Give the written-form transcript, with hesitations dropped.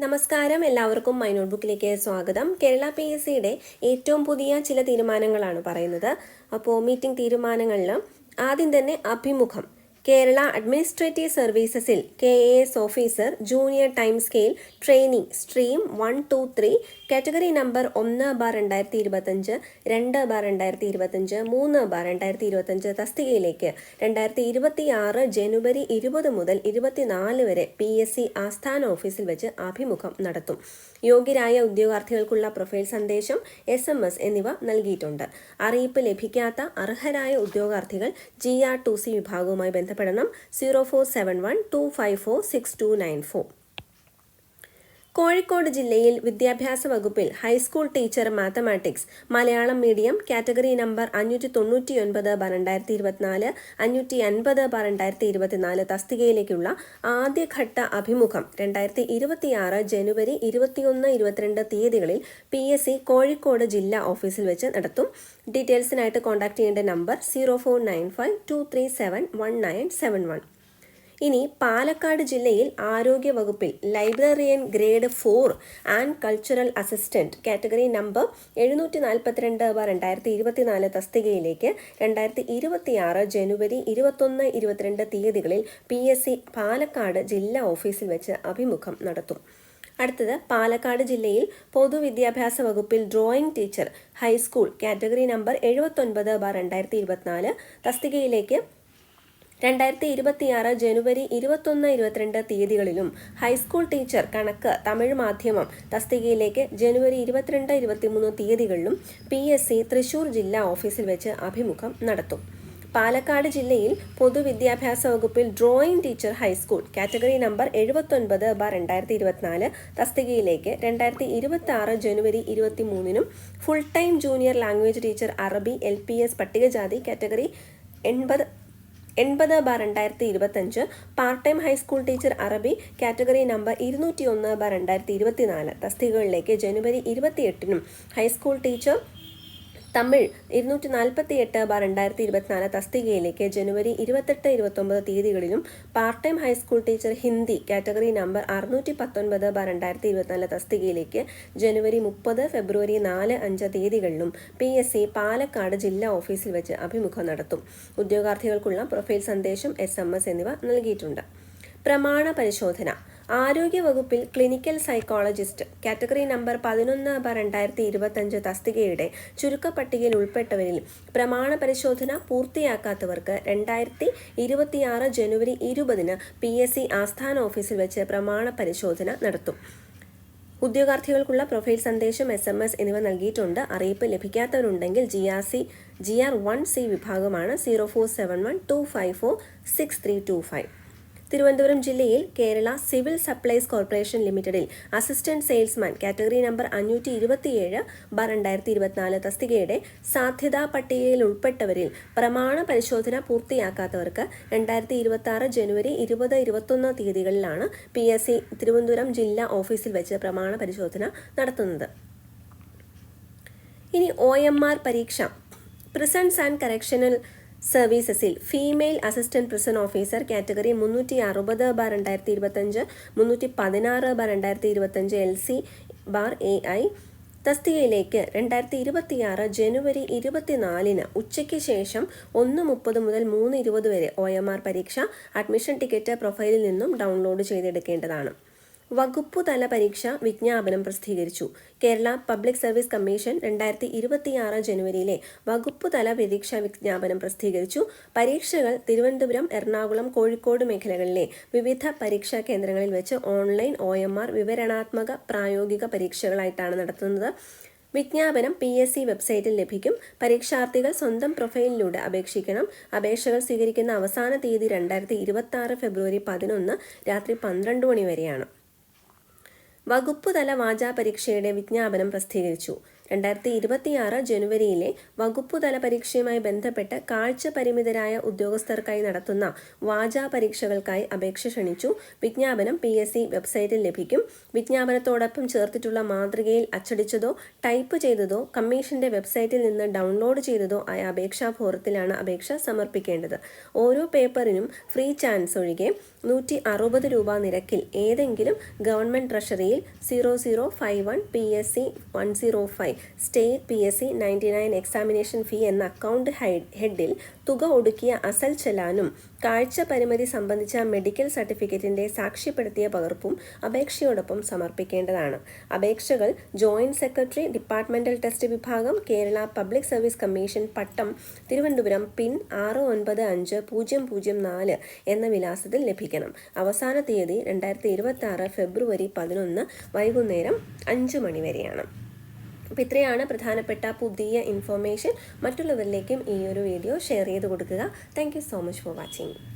നമസ്കാരം, എല്ലാവർക്കും മൈ നോട്ട്ബുക്കിലേക്ക് സ്വാഗതം. കേരള PSCയുടെ ഏറ്റവും പുതിയ ചില തീരുമാനങ്ങളാണ് പറയുന്നത്. അപ്പോൾ മീറ്റിംഗ് തീരുമാനങ്ങളിൽ ആദ്യം തന്നെ അഭിമുഖം. കേരള അഡ്മിനിസ്ട്രേറ്റീവ് സർവീസസിൽ KAS officer junior time scale training stream 1, 2, 3 category number 1/2025, 2/2025, 3/2025 തസ്തികയിലേക്ക് 2026 ജനുവരി 20 മുതൽ 24 വരെ PSC ആസ്ഥാന ഓഫീസിൽ വെച്ച് അഭിമുഖം നടത്തും. യോഗ്യരായ ഉദ്യോഗാർത്ഥികൾക്കുള്ള പ്രൊഫൈൽ സന്ദേശം, SMS എന്നിവ നൽകിയിട്ടുണ്ട്. അറിയിപ്പ് ലഭിക്കാത്ത അർഹരായ ഉദ്യോഗാർത്ഥികൾ GR2C വിഭാഗവുമായി ബന്ധപ്പെടണം. 0471-254-6294. കോഴിക്കോട് ജില്ലയിൽ വിദ്യാഭ്യാസ വകുപ്പിൽ high school teacher mathematics Malayalam medium category number 599/2024, 550/2024 തസ്തികയിലേക്കുള്ള ആദ്യഘട്ട അഭിമുഖം 2026 ജനുവരി 21-22 തീയതികളിൽ PSC കോഴിക്കോട് ജില്ലാ ഓഫീസിൽ വെച്ച് നടത്തും. ഡീറ്റെയിൽസിനായിട്ട് കോൺടാക്ട് ചെയ്യേണ്ട നമ്പർ 0495-237-1971. ഇനി പാലക്കാട് ജില്ലയിൽ ആരോഗ്യ വകുപ്പിൽ librarian grade 4 and cultural assistant category number 742/2024 തസ്തികയിലേക്ക് 2026 ജനുവരി 21-22 തീയതികളിൽ PSC പാലക്കാട് ജില്ലാ ഓഫീസിൽ വെച്ച് അഭിമുഖം നടത്തും. അടുത്തത് പാലക്കാട് ജില്ലയിൽ പൊതുവിദ്യാഭ്യാസ വകുപ്പിൽ drawing teacher high school category number 79/2024 തസ്തികയിലേക്ക് 2026 ജനുവരി 21-22 തീയതികളിലും ഹൈസ്കൂൾ ടീച്ചർ കണക്ക് തമിഴ് മാധ്യമം തസ്തികയിലേക്ക് ജനുവരി 22-23 തീയതികളിലും PSC തൃശൂർ ജില്ലാ ഓഫീസിൽ വെച്ച് അഭിമുഖം നടത്തും. പാലക്കാട് ജില്ലയിൽ പൊതുവിദ്യാഭ്യാസ വകുപ്പിൽ drawing teacher high school category number 79/2024 തസ്തികയിലേക്ക് 2026 ജനുവരി 23-നും full time junior language teacher അറബി LPS പട്ടികജാതി category 80/2025 part time high school teacher അറബി കാറ്റഗറി നമ്പർ 201/2024 തസ്തികകളിലേക്ക് ജനുവരി 28-നും ഹൈസ്കൂൾ ടീച്ചർ തമിഴ് 248/2024 തസ്തികയിലേക്ക് ജനുവരി 28-29 തീയതികളിലും part time high school teacher Hindi category number 619/2024 തസ്തികയിലേക്ക് ജനുവരി 30, ഫെബ്രുവരി 4, 5 തീയതികളിലും PSC പാലക്കാട് ജില്ലാ ഓഫീസിൽ വെച്ച് അഭിമുഖം നടത്തും. ഉദ്യോഗാർത്ഥികൾക്കുള്ള പ്രൊഫൈൽ സന്ദേശം, SMS എന്നിവ നൽകിയിട്ടുണ്ട്. പ്രമാണ പരിശോധന. ആരോഗ്യ വകുപ്പിൽ ക്ലിനിക്കൽ സൈക്കോളജിസ്റ്റ് കാറ്റഗറി നമ്പർ 11/2025 തസ്തികയുടെ ചുരുക്കപ്പട്ടികയിൽ ഉൾപ്പെട്ടവരിൽ പ്രമാണ പരിശോധന പൂർത്തിയാക്കാത്തവർക്ക് 2026 ജനുവരി 20-ന് PSC ആസ്ഥാന ഓഫീസിൽ വെച്ച് പ്രമാണ പരിശോധന നടത്തും. ഉദ്യോഗാർത്ഥികൾക്കുള്ള പ്രൊഫൈൽ സന്ദേശം, SMS എന്നിവ നൽകിയിട്ടുണ്ട്. അറിയിപ്പ് ലഭിക്കാത്തവരുണ്ടെങ്കിൽ GR1C വിഭാഗമാണ് 0471-254-6325. തിരുവനന്തപുരം ജില്ലയിൽ കേരള സിവിൽ സപ്ലൈസ് കോർപ്പറേഷൻ ലിമിറ്റഡിൽ അസിസ്റ്റന്റ് സെയിൽസ്മാൻ കാറ്റഗറി നമ്പർ 527/2024 തസ്തികയുടെ സാധ്യതാ പട്ടികയിൽ ഉൾപ്പെട്ടവരിൽ പ്രമാണ പരിശോധന പൂർത്തിയാക്കാത്തവർക്ക് 2026 ജനുവരി 20-21 തീയതികളിലാണ് PSC തിരുവനന്തപുരം ജില്ലാ ഓഫീസിൽ വെച്ച് പ്രമാണ പരിശോധന നടത്തുന്നത്. ഇനി OMR പരീക്ഷ. പ്രിസൺസ് ആൻഡ് കറക്ഷണൽ സർവീസസിൽ female assistant prison officer category 360/2025, 316/2025 LC/AI തസ്തികയിലേക്ക് 2026 ജനുവരി 24-ന് ഉച്ചയ്ക്ക് ശേഷം 1:30 മുതൽ 3:20 വരെ OMR പരീക്ഷ അഡ്മിഷൻ ടിക്കറ്റ് പ്രൊഫൈലിൽ നിന്നും ഡൗൺലോഡ് ചെയ്തെടുക്കേണ്ടതാണ്. വകുപ്പുതല പരീക്ഷ വിജ്ഞാപനം പ്രസിദ്ധീകരിച്ചു. കേരള പബ്ലിക് സർവീസ് കമ്മീഷൻ 2026 ജനുവരിയിലെ വകുപ്പുതല പരീക്ഷാ വിജ്ഞാപനം പ്രസിദ്ധീകരിച്ചു. പരീക്ഷകൾ തിരുവനന്തപുരം, എറണാകുളം, കോഴിക്കോട് മേഖലകളിലെ വിവിധ പരീക്ഷാ കേന്ദ്രങ്ങളിൽ വെച്ച് ഓൺലൈൻ OMR വിവരണാത്മക പ്രായോഗിക പരീക്ഷകളായിട്ടാണ് നടത്തുന്നത്. വിജ്ഞാപനം PSC വെബ്സൈറ്റിൽ ലഭിക്കും. പരീക്ഷാർത്ഥികൾ സ്വന്തം പ്രൊഫൈലിലൂടെ അപേക്ഷിക്കണം. അപേക്ഷകൾ സ്വീകരിക്കുന്ന അവസാന തീയതി 2026 ഫെബ്രുവരി 11 രാത്രി 12 മണി വരെയാണ്. വകുപ്പുതല വാചാ പരീക്ഷയുടെ വിജ്ഞാപനം പ്രസിദ്ധീകരിച്ചു. 2026 ജനുവരിയിലെ വകുപ്പുതല പരീക്ഷയുമായി ബന്ധപ്പെട്ട് കാഴ്ച പരിമിതരായ ഉദ്യോഗസ്ഥർക്കായി നടത്തുന്ന വാചാ പരീക്ഷകൾക്കായി അപേക്ഷ ക്ഷണിച്ചു. വിജ്ഞാപനം PSC വെബ്സൈറ്റിൽ ലഭിക്കും. വിജ്ഞാപനത്തോടൊപ്പം ചേർത്തിട്ടുള്ള മാതൃകയിൽ അച്ചടിച്ചതോ ടൈപ്പ് ചെയ്തതോ കമ്മീഷന്റെ വെബ്സൈറ്റിൽ നിന്ന് ഡൗൺലോഡ് ചെയ്തതോ ആയ അപേക്ഷാ ഫോറത്തിലാണ് അപേക്ഷ സമർപ്പിക്കേണ്ടത്. ഓരോ പേപ്പറിനും ഫ്രീ ചാൻസ് ഒഴികെ 160 രൂപ നിരക്കിൽ ഏതെങ്കിലും ഗവൺമെന്റ് ട്രഷറിയിൽ 0051 PSC 105 state PSC 99 examination fee എന്ന അക്കൗണ്ട് ഹെഡിൽ തുക ഒടുക്കിയ അസൽ ചെലാനും കാഴ്ച പരിമിതി സംബന്ധിച്ച മെഡിക്കൽ സർട്ടിഫിക്കറ്റിന്റെ സാക്ഷ്യപ്പെടുത്തിയ പകർപ്പും അപേക്ഷയോടൊപ്പം സമർപ്പിക്കേണ്ടതാണ്. അപേക്ഷകൾ ജോയിന്റ് സെക്രട്ടറി, ഡിപ്പാർട്ട്മെന്റൽ ടെസ്റ്റ് വിഭാഗം, കേരള പബ്ലിക് സർവീസ് കമ്മീഷൻ, പട്ടം, തിരുവനന്തപുരം, PIN 695004 എന്ന വിലാസത്തിൽ ലഭിക്കണം. അവസാന തീയതി 2026 ഫെബ്രുവരി 11 വൈകുന്നേരം 5 മണി വരെയാണ്. അപ്പോൾ ഇത്രയാണ് പ്രധാനപ്പെട്ട പുതിയ ഇൻഫോർമേഷൻ. മറ്റുള്ളവരിലേക്കും ഈ ഒരു വീഡിയോ ഷെയർ ചെയ്ത് കൊടുക്കുക. Thank you so much for watching.